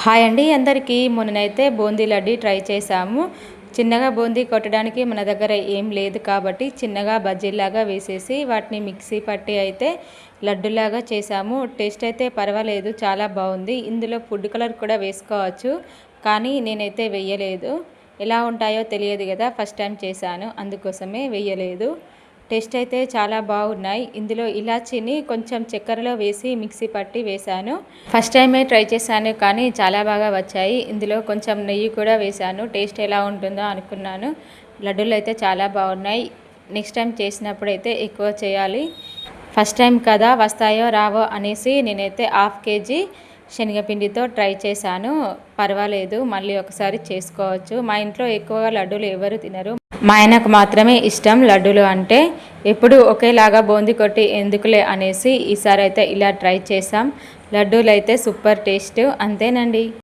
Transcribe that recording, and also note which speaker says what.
Speaker 1: Hi అండి అందరికీ. మొన్ననైతే boondi లడ్డీ try చేసాము. చిన్నగా బూందీ కొట్టడానికి మన దగ్గర ఏం లేదు కాబట్టి చిన్నగా బజ్జీలాగా వేసేసి వాటిని మిక్సీ పట్టి అయితే లడ్డులాగా చేసాము. టేస్ట్ అయితే పర్వాలేదు, చాలా బాగుంది. ఇందులో ఫుడ్ కలర్ కూడా వేసుకోవచ్చు, కానీ నేనైతే వేయలేదు. ఎలా ఉంటాయో తెలియదు కదా, ఫస్ట్ టైం చేశాను, అందుకోసమే వేయలేదు. టేస్ట్ అయితే చాలా బాగున్నాయి. ఇందులో ఇలాచీని కొంచెం చక్కెరలో వేసి మిక్సీ పట్టి వేశాను. ఫస్ట్ టైమే ట్రై చేశాను, కానీ చాలా బాగా వచ్చాయి. ఇందులో కొంచెం నెయ్యి కూడా వేశాను. టేస్ట్ ఎలా ఉంటుందో అనుకున్నాను. లడ్డూలు అయితే చాలా బాగున్నాయి. నెక్స్ట్ టైం చేసినప్పుడు అయితే ఎక్కువ చేయాలి. ఫస్ట్ టైం కదా, వస్తాయో రావో అనేసి నేనైతే 1/2 kg శనగపిండితో ట్రై చేశాను. పర్వాలేదు, మళ్ళీ ఒకసారి చేసుకోవచ్చు. మా ఇంట్లో ఎక్కువగా లడ్డూలు ఎవరు తినరు. మా ఆయనకు మాత్రమే ఇష్టం లడ్డూలు అంటే. ఎప్పుడు ఒకేలాగా బూందీ కొట్టి ఎందుకులే అనేసి ఈసారి అయితే ఇలా ట్రై చేసాం. లడ్డూలు అయితే సూపర్ టేస్ట్. అంతేనండి.